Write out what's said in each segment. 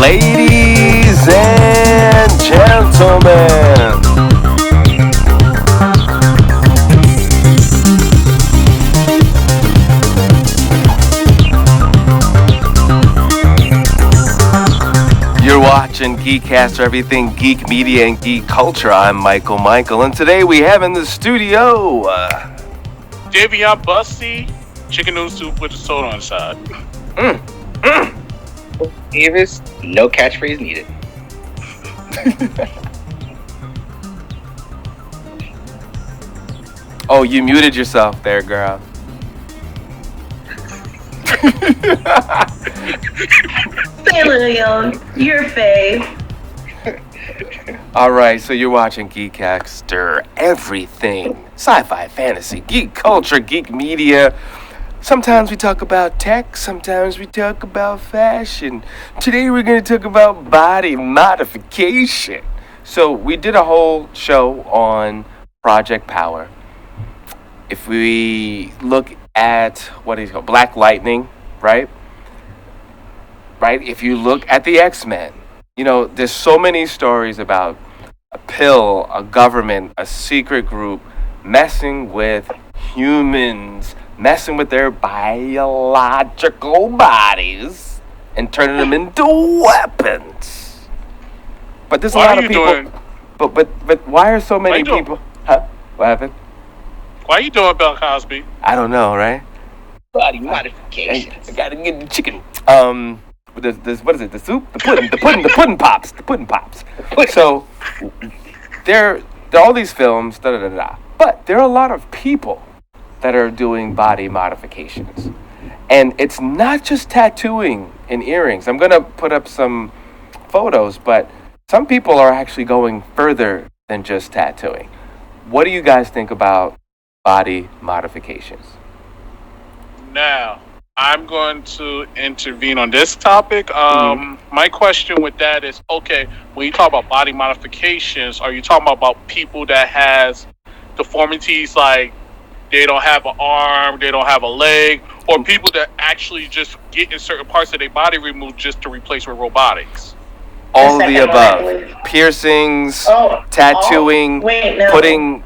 Ladies and gentlemen, you're watching GEEKCASTER, everything geek media and geek culture. I'm Michael, and today we have in the studio Dayveonne Bussey, chicken noodle soup with a soda on the side. Davis, no catchphrase needed. Oh, you muted yourself there, girl. Say Leone, your fave. All right, so you're watching GEEKCASTER, everything sci-fi, fantasy, geek culture, geek media. Sometimes we talk about tech, sometimes we talk about fashion. Today we're going to talk about body modification. So we did a whole show on Project Power. If we look at what is called Black Lightning, right? Right? If you look at the X-Men, you know, there's so many stories about a pill, a government, a secret group messing with humans, messing with their biological bodies and turning them into weapons. But there's a lot of people. But why are so many people? Huh? What happened? Why are you doing Bill Cosby? I don't know, right? Body modification. I gotta get the chicken. This what is it? The soup, the pudding pops. So there are all these films, but there are a lot of people that are doing body modifications, and it's not just tattooing and earrings. I'm gonna put up some photos, but some people are actually going further than just tattooing. What do you guys think about body modifications? Now, I'm going to intervene on this topic. My question with that is, okay, when you talk about body modifications, are you talking about people that has deformities like they don't have an arm, they don't have a leg, or people that actually just get in certain parts of their body removed just to replace with robotics? All of the above. Piercings, tattooing,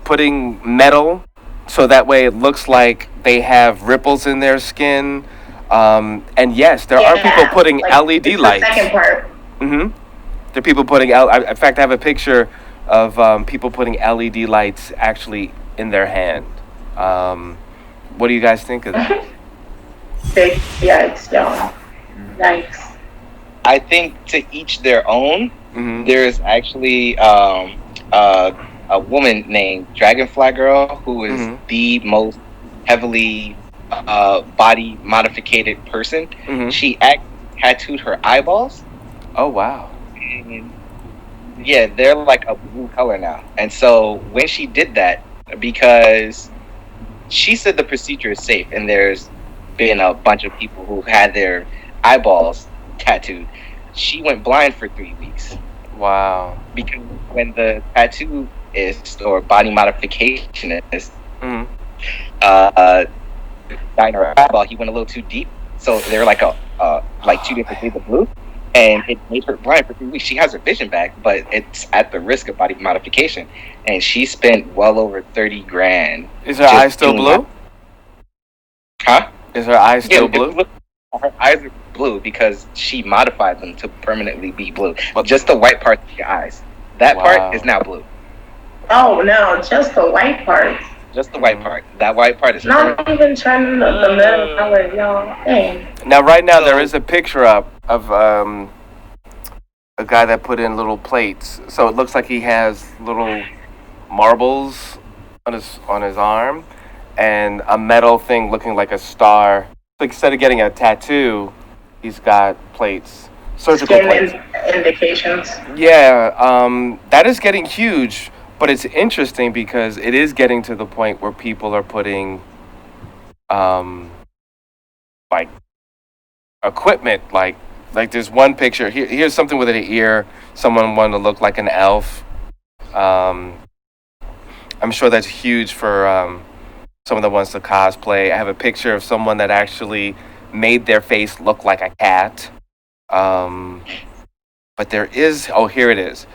putting metal so that way it looks like they have ripples in their skin. And yes, there are people putting LED lights. The second part. There are people putting in fact, I have a picture of people putting LED lights actually in their hand. What do you guys think of that? Yikes, y'all. Yikes. I think to each their own. There's actually a woman named Dragonfly Girl who is the most heavily body modificated person. She tattooed her eyeballs. Oh wow! And yeah, they're like a blue color now. And so when she did that, because she said the procedure is safe, and there's been a bunch of people who had their eyeballs tattooed, she went blind for 3 weeks. Wow! Because when the tattoo is, or body modification is, dyeing her eyeball, he went a little too deep, so they're like like two different shades of blue, and it made her blind for 3 weeks. She has her vision back, but it's at the risk of body modification, and she spent well over 30 grand. Is her eye still blue? Huh? Is her eye still blue? Her eyes are blue because she modified them to permanently be blue. But just the white part of your eyes, that part is now blue. Oh no, just the white part. Just the white part. That white part is not even trying the middle color, y'all. Dang. Now, right now, there is a picture up of a guy that put in little plates. So it looks like he has little marbles on his arm and a metal thing looking like a star. So instead of getting a tattoo, he's got plates, surgical plates. Indications. Yeah, that is getting huge. But it's interesting because it is getting to the point where people are putting, like, equipment. Like there's one picture. Here's something with an ear. Someone wanted to look like an elf. I'm sure that's huge for someone that wants to cosplay. I have a picture of someone that actually made their face look like a cat. But there is, oh, here it is.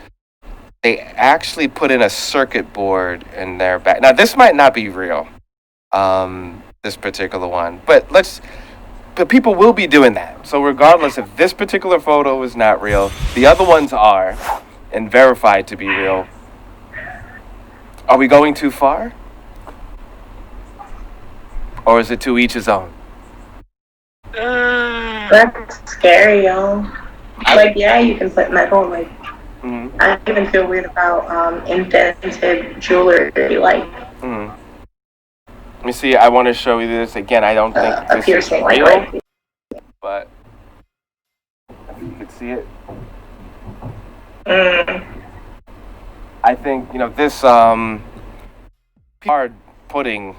They actually put in a circuit board in their back. Now, this might not be real, this particular one, but people will be doing that. So regardless if this particular photo is not real, the other ones are, and verified to be real. Are we going too far? Or is it to each his own? That's scary, y'all. Like, yeah, you can put metal, like, I even feel weird about indented jewelry, like. Let me see, I want to show you this. Again, I don't think this is real, like, but if you could see it. I think, this, people are putting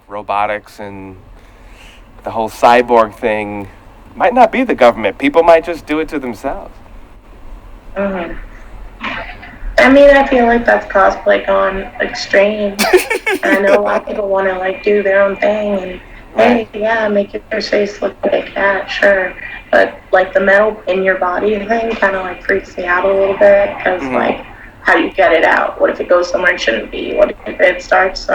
robotics and the whole cyborg thing might not be the government. People might just do it to themselves. I mean, I feel like that's cosplay gone extreme. And I know a lot of people want to, like, do their own thing and, hey, yeah, make your face look like a cat, sure. But, like, the metal in your body thing kind of, like, freaks me out a little bit. Because, like, how do you get it out? What if it goes somewhere it shouldn't be? What if it starts,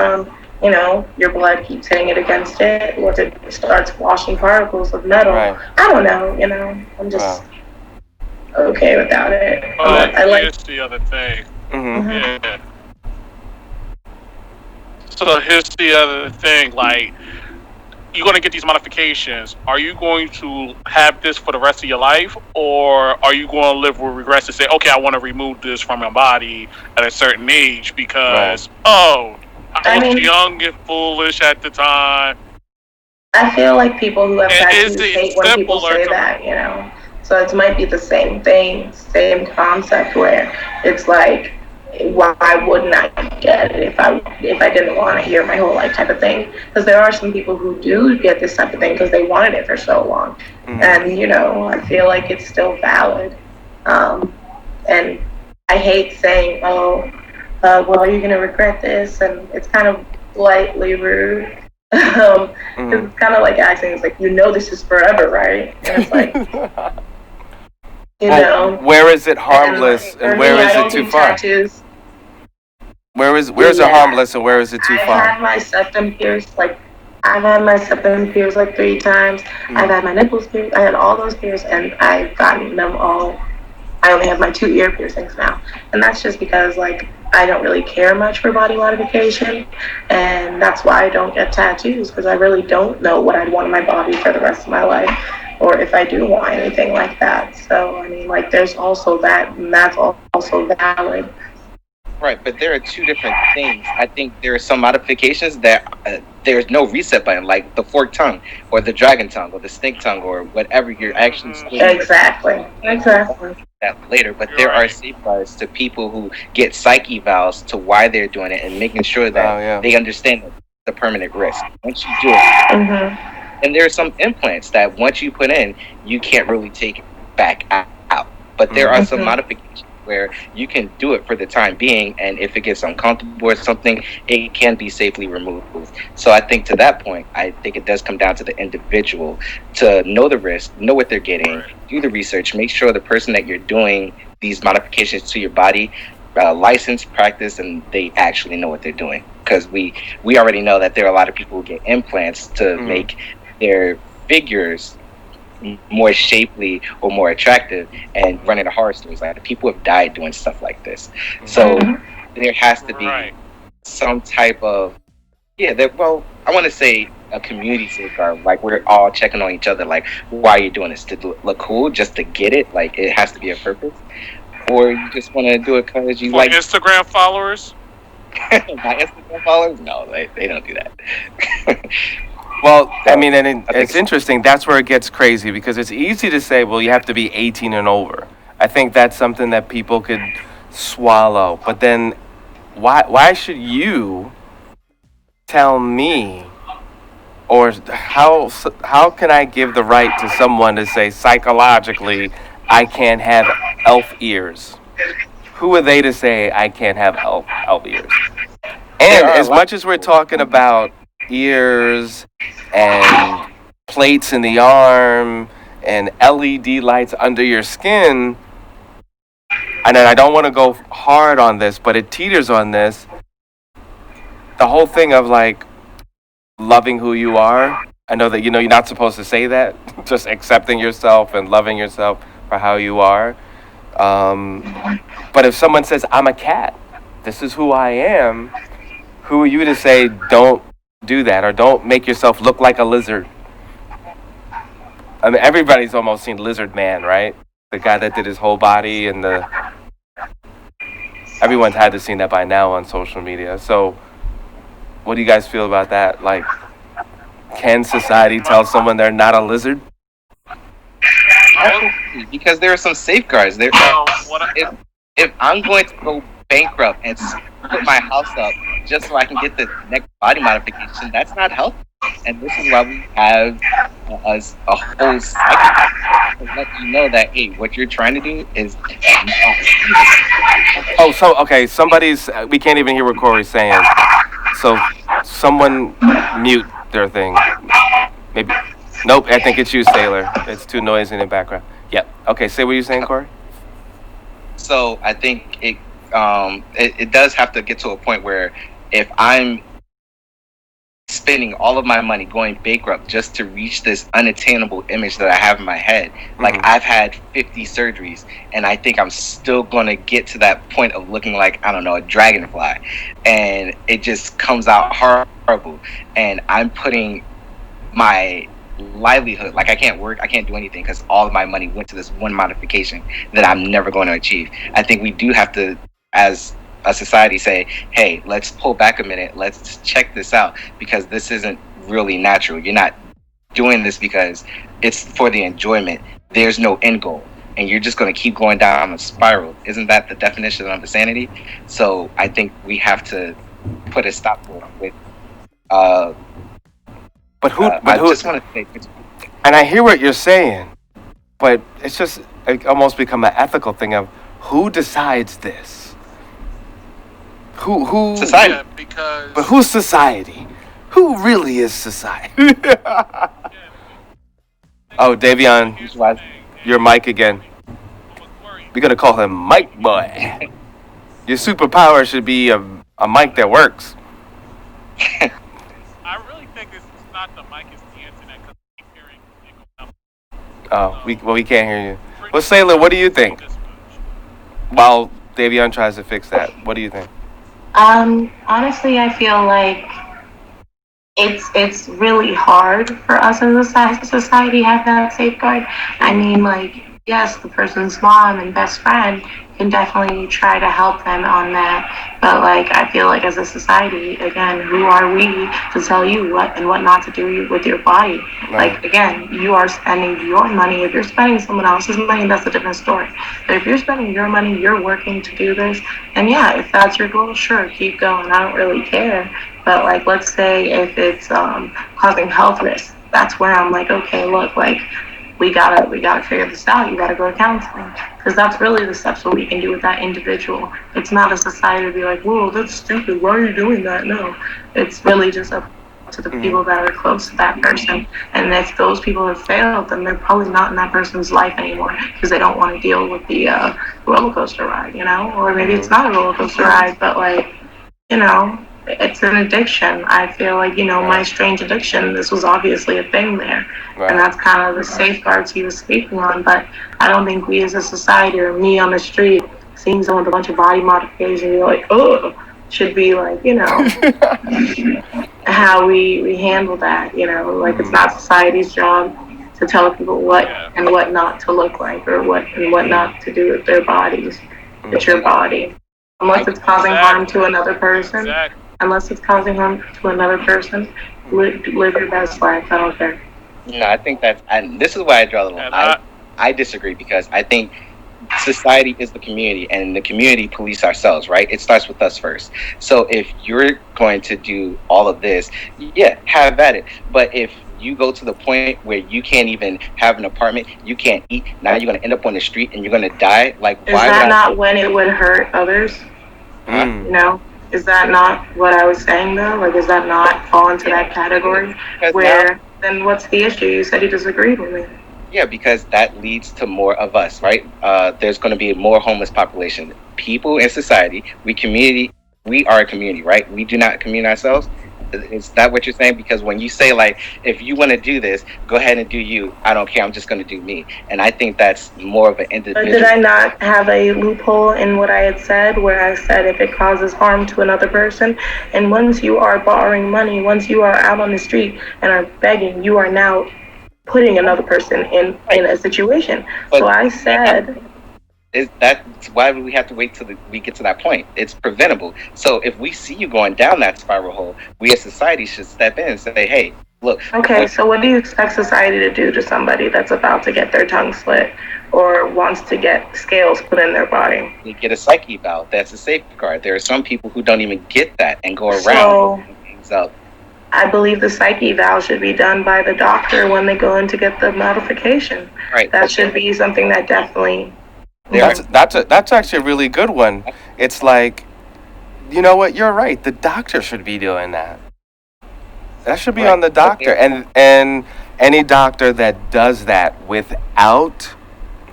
your blood keeps hitting it against it? What if it starts washing particles of metal? I don't know, I'm just okay without it. Here's the other thing. Yeah. So here's the other thing, like, you're going to get these modifications. Are you going to have this for the rest of your life, or are you going to live with regrets and say, okay, I want to remove this from my body at a certain age because, I was young and foolish at the time? I feel like people who have tattoos hate when people say that, So it might be the same thing, same concept where it's like, why wouldn't I get it if I didn't want to hear my whole life type of thing? Because there are some people who do get this type of thing because they wanted it for so long. And, I feel like it's still valid. And I hate saying, well, are you going to regret this? And it's kind of slightly rude. It's kind of like asking, it's like, this is forever, right? And it's like, where is it harmless and where is it too far? Tattoos. Where's it harmless and where is it too far? I've had my septum pierced like 3 times. I've had my nipples pierced. I had all those pierced and I've gotten them all. I only have my 2 ear piercings now. And that's just because, like, I don't really care much for body modification. And that's why I don't get tattoos, because I really don't know what I'd want in my body for the rest of my life, or if I do want anything like that. So, I mean, like, there's also that, and that's also valid. Right, but there are 2 different things. I think there are some modifications that there's no reset button, like the forked tongue, or the dragon tongue, or the snake tongue, or whatever you're actually Exactly. That later, but there are safeguards to people who get psyche valves to why they're doing it and making sure that they understand the permanent risk. Once you do it, and there are some implants that once you put in, you can't really take back out. But there are some modifications where you can do it for the time being, and if it gets uncomfortable or something, it can be safely removed. So I think to that point, I think it does come down to the individual to know the risk, know what they're getting, do the research, make sure the person that you're doing these modifications to your body license, practice, and they actually know what they're doing. Because we already know that there are a lot of people who get implants to make their figures more shapely or more attractive, and running the horror stories. Like, people have died doing stuff like this. So there has to be some type of I want to say a community safeguard. Like, we're all checking on each other. Like, why are you doing this? To look cool? Just to get it? Like, it has to be a purpose? Or you just want to do it because you like Instagram followers? My Instagram followers? No, they don't do that. Well, I mean, and it's interesting. That's where it gets crazy, because it's easy to say, well, you have to be 18 and over. I think that's something that people could swallow. But then why should you tell me, or how can I give the right to someone to say psychologically I can't have elf ears? Who are they to say I can't have elf ears? And as much as we're talking about ears and plates in the arm and LED lights under your skin. And then I don't want to go hard on this, but it teeters on this. The whole thing of like loving who you are. I know that you're not supposed to say that. Just accepting yourself and loving yourself for how you are. But if someone says I'm a cat, this is who I am. Who are you to say don't do that or don't make yourself look like a lizard? I mean, everybody's almost seen Lizard Man, right? The guy that did his whole body and everyone's had to seen that by now on social media. So, what do you guys feel about that? Like, can society tell someone they're not a lizard? Because there are some safeguards. If I'm going to go bankrupt and put my house up just so I can get the next body modification, that's not healthy. And this is why we have a whole cycle to let you know that, hey, what you're trying to do is Oh, so, okay, we can't even hear what Corey's saying. So, someone mute their thing. Maybe. Nope, I think it's you, Sailor. It's too noisy in the background. Yep. Okay, say what you're saying, Corey. So I think it does have to get to a point where if I'm spending all of my money going bankrupt just to reach this unattainable image that I have in my head, like I've had 50 surgeries and I think I'm still going to get to that point of looking like, I don't know, a dragonfly, and it just comes out horrible, and I'm putting my livelihood, like I can't work, I can't do anything because all of my money went to this one modification that I'm never going to achieve. I think we do have to, as a society, say, hey, let's pull back a minute, let's check this out, because this isn't really natural. You're not doing this because it's for the enjoyment. There's no end goal, and you're just going to keep going down a spiral. Isn't that the definition of insanity? So I think we have to put a stop to it with But who? I just want to say, and I hear what you're saying, but it's just almost become an ethical thing of who decides this. Who? Society. Yeah, because. But who's society? Who really is society? Oh, Dayveonne, your mic again. We're gonna call him Mike Boy. Your superpower should be a mic that works. I really think it's not the mic, it's the internet, because I keep hearing it go up. We can't hear you. Well, Sailor, what do you think? While Dayveonne tries to fix that, what do you think? Honestly, I feel like it's really hard for us as a society to have that safeguard. I mean, like, yes, the person's mom and best friend can definitely try to help them on that. But, like, I feel like as a society, again, who are we to tell you what and what not to do with your body? Right. Like, again, you are spending your money. If you're spending someone else's money, that's a different story. But if you're spending your money, you're working to do this, and yeah, if that's your goal, sure, keep going. I don't really care. But, like, let's say if it's causing health risks, that's where I'm like, okay, look, like, we gotta figure this out. You gotta go to counseling, because that's really the steps what we can do with that individual. It's not a society to be like, whoa, that's stupid, why are you doing that? No, it's really just up to the people that are close to that person. And if those people have failed, then they're probably not in that person's life anymore, because they don't want to deal with the roller coaster ride, or maybe it's not a roller coaster ride, but like, it's an addiction. I feel like, my strange addiction, this was obviously a thing there. Right. And that's kind of the safeguards he was speaking on. But I don't think we as a society, or me on the street, seeing someone with a bunch of body modifications, you're like, oh, should be like, how we handle that, like it's not society's job to tell people what and what not to look like, or what and what not to do with their bodies. It's your body. Unless it's causing harm to another person. Unless it's causing harm to another person, live your best life. I don't care. No, I think and this is why I draw the line. I disagree, because I think society is the community, and the community police ourselves, right? It starts with us first. So if you're going to do all of this, yeah, have at it. But if you go to the point where you can't even have an apartment, you can't eat, now you're going to end up on the street and you're going to die, like, is why that not when it would hurt others? Is that not what I was saying, though? Like, does that not fall into that category? Where, then what's the issue? You said you disagreed with me. Yeah, because that leads to more of us, right? There's going to be more homeless population. People in society, we are a community, right? We do not commune ourselves. Is that what you're saying? Because when you say like, if you want to do this, go ahead and do you. I don't care. I'm just going to do me. And I think that's more of an But did individual. I not have a loophole in what I had said, where I said if it causes harm to another person, and once you are borrowing money, once you are out on the street and are begging, you are now putting another person in a situation. So But I said, that's why we have to wait till we get to that point. It's preventable. So if we see you going down that spiral hole, we as society should step in and say, "Hey, look." okay, so what do you expect society to do to somebody that's about to get their tongue slit or wants to get scales put in their body? They get a psyche eval. That's a safeguard. There are some people who don't even get that and go around So things up. I believe the psyche eval should be done by the doctor when they go in to get the modification. Right. That should be something that definitely. That's actually a really good one. It's like, you know what? You're right. The doctor should be doing that. That should be on the doctor, and any doctor that does that without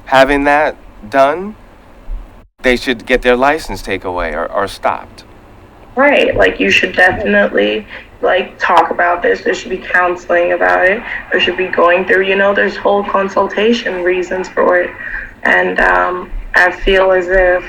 having that done, they should get their license taken away or stopped. Right, like you should definitely like talk about this. There should be counseling about it. There should be going through, there's whole consultation reasons for it. And I feel as if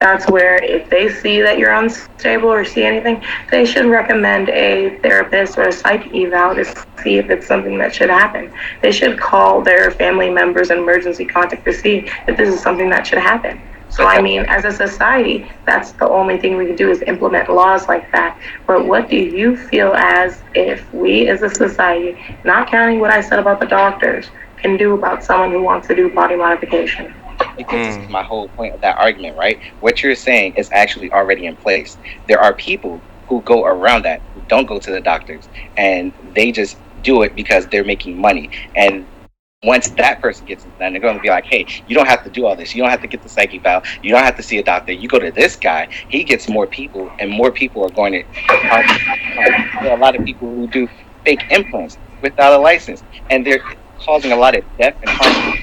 that's where if they see that you're unstable or see anything, they should recommend a therapist or a psych eval to see if it's something that should happen. They should call their family members and emergency contact to see if this is something that should happen. So I mean, as a society, that's the only thing we can do is implement laws like that. But what do you feel as if we as a society, not counting what I said about the doctors, can do about someone who wants to do body modification? Because this is my whole point of that argument, right? What you're saying is actually already in place. There are people who go around that, who don't go to the doctors, and they just do it because they're making money. And once that person gets it done, they're going to be like, hey, you don't have to do all this. You don't have to get the psyche eval. You don't have to see a doctor. You go to this guy. He gets more people, and more people are going to. There are a lot of people who do fake implants without a license, and they're causing a lot of death and harm.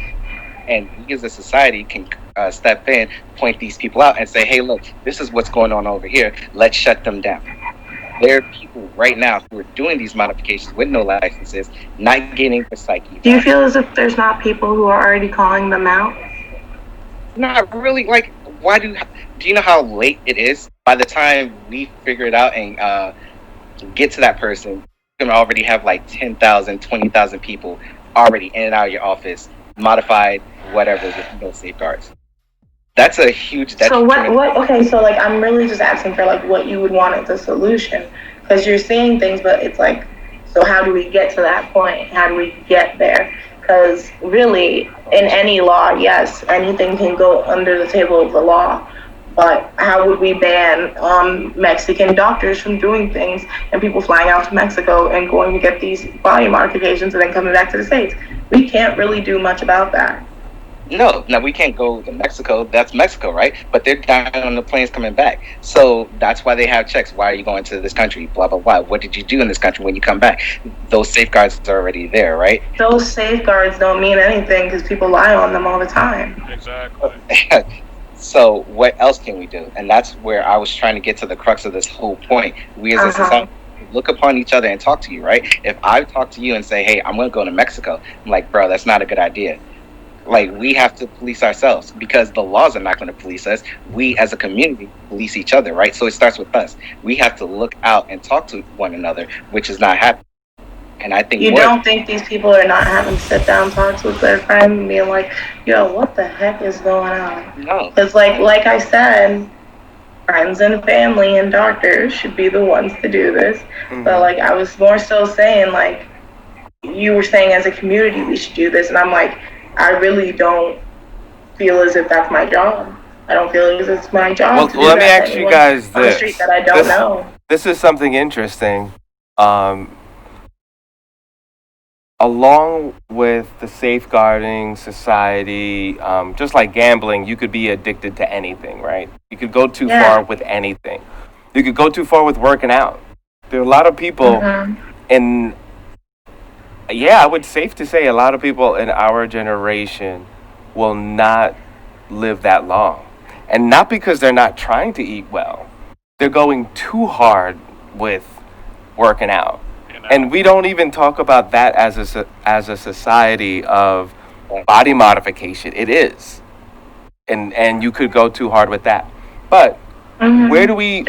And we as a society can step in, point these people out, and say, hey, look, this is what's going on over here. Let's shut them down. There are people right now who are doing these modifications with no licenses, not getting the psyche. Do you feel as if there's not people who are already calling them out? Not really. Like, why do you know how late it is? By the time we figure it out and get to that person, you can already have like 10,000, 20,000 people already in and out of your office, modified, whatever, with no safeguards. That's a huge. So what? Okay, so like I'm really just asking for like what you would want as a solution, because you're saying things, but it's like, so how do we get to that point? How do we get there? Because really, in any law, yes, anything can go under the table of the law. But how would we ban Mexican doctors from doing things and people flying out to Mexico and going to get these body modifications and then coming back to the States? We can't really do much about that. No, we can't go to Mexico. That's Mexico, right? But they're dying on the planes coming back. So that's why they have checks. Why are you going to this country? Blah, blah, blah. What did you do in this country when you come back? Those safeguards are already there, right? Those safeguards don't mean anything because people lie on them all the time. Exactly. So what else can we do? And that's where I was trying to get to the crux of this whole point. We as a society look upon each other and talk to you, right? If I talk to you and say, hey, I'm going to go to Mexico, I'm like, bro, that's not a good idea. Like, we have to police ourselves because the laws are not going to police us. We as a community police each other, right? So it starts with us. We have to look out and talk to one another, which is not happening. And I think you don't think these people are not having sit down talks with their friends and being like, yo, what the heck is going on? No. Because like I said, friends and family and doctors should be the ones to do this. Mm-hmm. But like I was more so saying, like, you were saying as a community we should do this, and I'm like, I really don't feel as if that's my job. I don't feel as if it's my job. Well, let me ask you guys on the street that I don't know. This is something interesting. Along with the safeguarding society, just like gambling, you could be addicted to anything, right? You could go too far with anything. You could go too far with working out. There are a lot of people in yeah, I would safe to say a lot of people in our generation will not live that long. And not because they're not trying to eat well. They're going too hard with working out. And we don't even talk about that as a society of body modification. It is. And you could go too hard with that. But where do we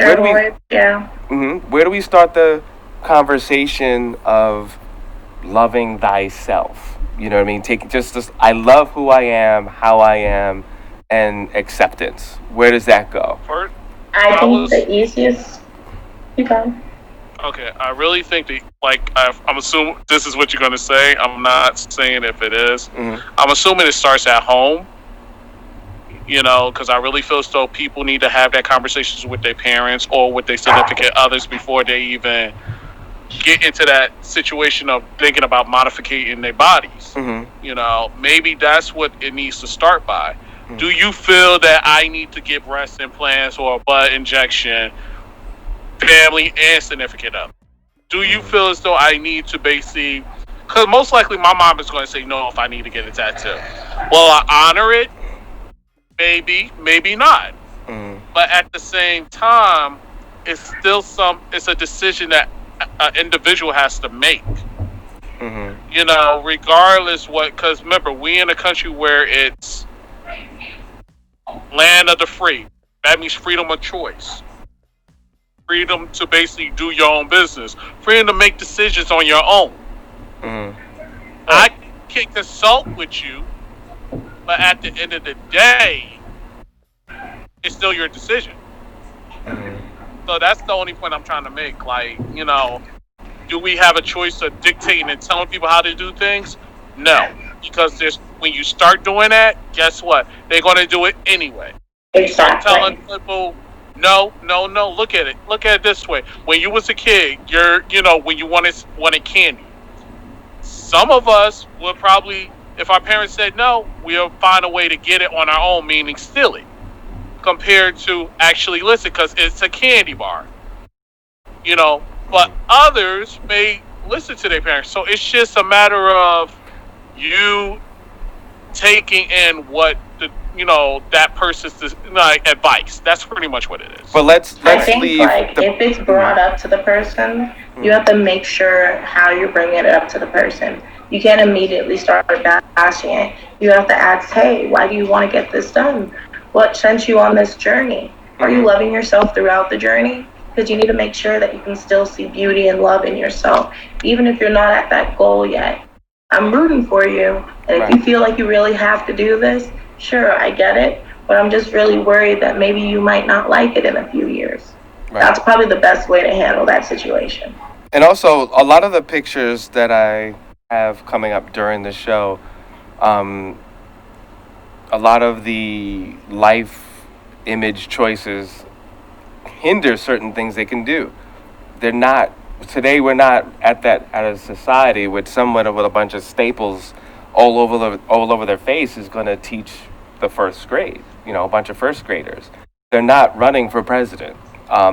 yeah. where do we start the conversation of loving thyself? You know what I mean? Take just this, I love who I am, how I am, and acceptance. Where does that go? I think the easiest. Keep going. Okay, I really think that, like, I'm assuming this is what you're going to say. I'm not saying if it is. I'm assuming it starts at home, you know, because I really feel as though people need to have that conversations with their parents or with their significant others before they even get into that situation of thinking about modifying their bodies. You know, maybe that's what it needs to start by. Do you feel that I need to get breast implants or a butt injection, family and significant other? Do you feel as though I need to basically, because most likely my mom is going to say no if I need to get a tattoo. Well, I honor it, maybe not. But at the same time, it's still it's a decision that an individual has to make. You know, regardless what, because remember, we in a country where it's land of the free. That means freedom of choice. Freedom to basically do your own business. Freedom to make decisions on your own. I can consult with you, but at the end of the day, it's still your decision. So that's the only point I'm trying to make. Like, you know, do we have a choice of dictating and telling people how to do things? No. Because when you start doing that, guess what? They're going to do it anyway. You start telling people, no. Look at it. Look at it this way. When you was a kid, when you wanted candy, some of us would probably, if our parents said no, we'll find a way to get it on our own, meaning steal it, compared to actually listen, because it's a candy bar. You know, but others may listen to their parents. So it's just a matter of you taking in what that person's advice. That's pretty much what it is. But let's I think if it's brought up to the person, you have to make sure how you're bringing it up to the person. You can't immediately start bashing it. You have to ask, hey, why do you want to get this done? What sent you on this journey? Are you loving yourself throughout the journey? Because you need to make sure that you can still see beauty and love in yourself, even if you're not at that goal yet. I'm rooting for you, and if you feel like you really have to do this, sure, I get it, but I'm just really worried that maybe you might not like it in a few years. That's probably the best way to handle that situation. And also, a lot of the pictures that I have coming up during the show, a lot of the life image choices hinder certain things they can do. They're not, today we're not at a society with someone with a bunch of staples all over their face is going to teach the first grade, a bunch of first graders. They're not running for president.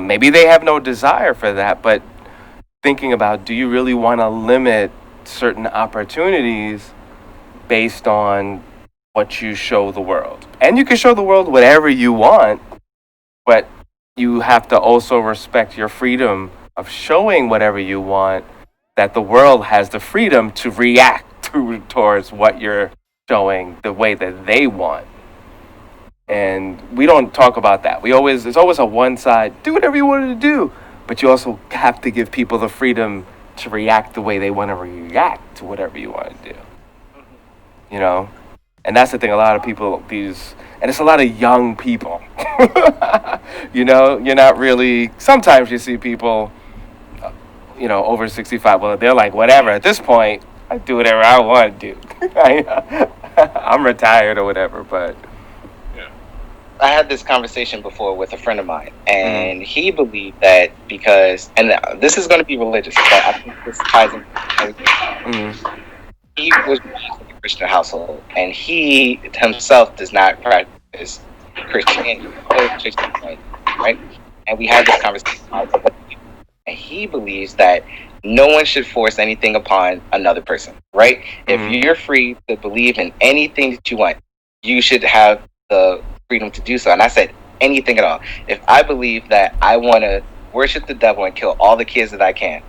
Maybe they have no desire for that, but thinking about, do you really want to limit certain opportunities based on what you show the world? And you can show the world whatever you want, but you have to also respect your freedom of showing whatever you want, that the world has the freedom to react towards what you're showing the way that they want. And we don't talk about that. There's always a one side, do whatever you want to do, but you also have to give people the freedom to react the way they want to react to whatever you want to do. And that's the thing, a lot of people, and it's a lot of young people. You're not really, sometimes you see people, over 65, well, they're like, whatever, at this point, I do whatever I want to do. I'm retired or whatever, but. Yeah. I had this conversation before with a friend of mine, and he believed that because, and this is going to be religious, but I think this ties in. He was raised in a Christian household, and he himself does not practice Christianity, right? And we had this conversation, and he believes that no one should force anything upon another person, right? If you're free to believe in anything that you want, you should have the freedom to do so. And I said anything at all. If I believe that I want to worship the devil and kill all the kids that I can,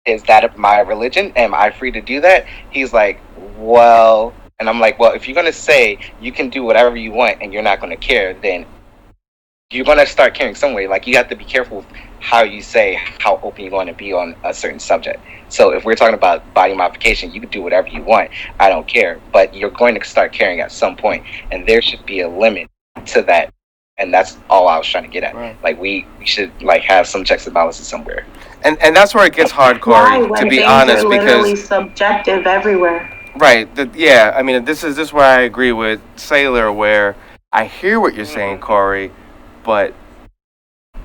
is that my religion? Am I free to do that? He's like, well, and I'm like, well, if you're going to say you can do whatever you want and you're not going to care, then you're going to start caring some way. Like, you have to be careful with how you say how open you're going to be on a certain subject. So if we're talking about body modification, you can do whatever you want. I don't care. But you're going to start caring at some point, and there should be a limit to that. And that's all I was trying to get at. Right. Like, we should like have some checks and balances somewhere. And that's where it gets hardcore, to be honest, because literally subjective everywhere. Right. Yeah. I mean, this is where I agree with Sailor, where I hear what you're saying, Corey, but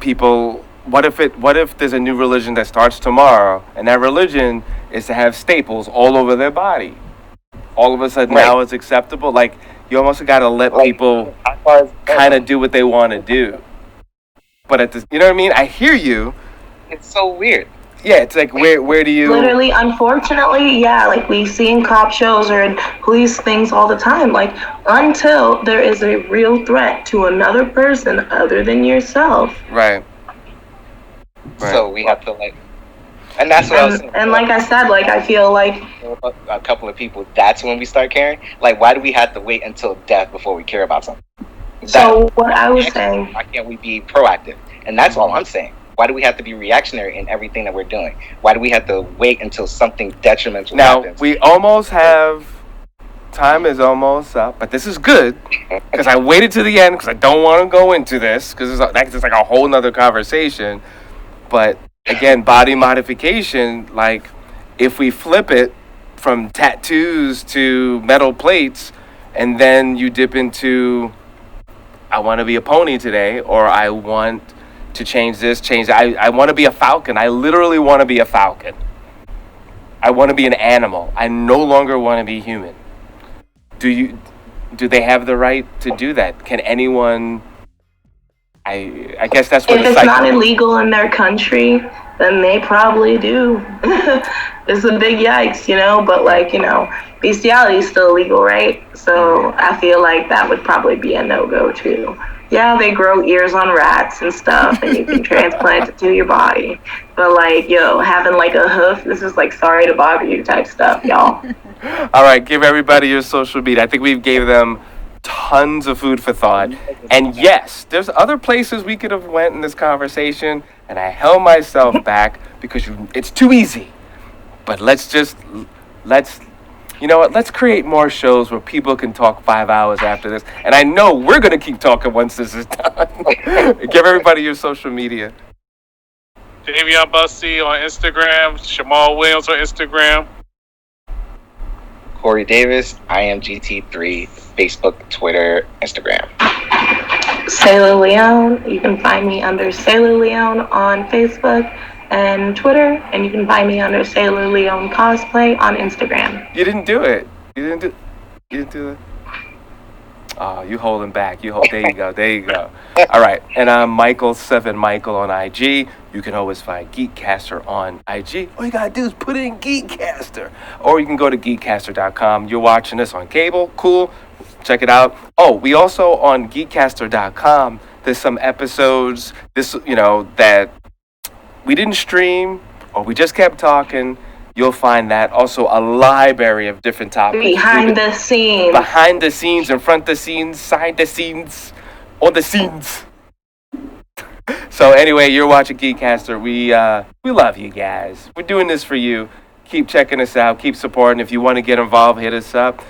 people. What if there's a new religion that starts tomorrow, and that religion is to have staples all over their body? All of a sudden, now it's acceptable. Like, you almost got to let people kind of do what they want to do. But at this, you know what I mean? I hear you. It's so weird. Yeah, it's like, where do you... Literally, unfortunately, yeah, like we see in cop shows or in police things all the time. Like, until there is a real threat to another person other than yourself. Right. So we have to, like... And that's what I was saying. And like I said, like, I feel like... A couple of people, that's when we start caring. Like, why do we have to wait until death before we care about something? So what I was saying... Why can't we be proactive? And that's all I'm saying. Why do we have to be reactionary in everything that we're doing? Why do we have to wait until something detrimental happens? Now, we almost have... Time is almost up, but this is good, because I waited to the end, because I don't want to go into this, because that's just like a whole nother conversation. But, again, body modification, like, if we flip it from tattoos to metal plates, and then you dip into, I want to be a pony today, or I want to change this, change that. I want to be a falcon. I literally want to be a falcon. I want to be an animal. I no longer want to be human. Do they have the right to do that? Can anyone... I guess that's what... If it's not illegal in their country, then they probably do. It's a big yikes, you know? But, like, you know, bestiality is still illegal, right? So I feel like that would probably be a no-go, too. Yeah, they grow ears on rats and stuff, and you can transplant it to your body. But, like, yo, having, like, a hoof, this is, like, sorry to bother you type stuff, y'all. All right, give everybody your social media. I think we've gave them tons of food for thought. And yes, there's other places we could have went in this conversation, and I held myself back because it's too easy. But let's you know what? Let's create more shows where people can talk 5 hours after this. And I know we're going to keep talking once this is done. Give everybody your social media. Dayveonne Bussey on Instagram. Shamal Williams on Instagram. Corey Davis, IMGT3, Facebook, Twitter, Instagram. Sailor Leone. You can find me under Sailor Leone on Facebook and Twitter, and you can find me under Sailor Leone Cosplay on Instagram. You didn't do it. You didn't do it. Oh, you holding back. There you go. All right. And I'm Michael7Michael on IG. You can always find GeekCaster on IG. All you got to do is put in GeekCaster. Or you can go to GeekCaster.com. You're watching this on cable. Cool. Check it out. Oh, we also on GeekCaster.com. There's some episodes, that we didn't stream or we just kept talking. You'll find that. Also a library of different topics. Behind the scenes, in front the scenes, side the scenes, on the scenes. So anyway, you're watching GeekCaster. We love you guys. We're doing this for you. Keep checking us out. Keep supporting. If you want to get involved, hit us up.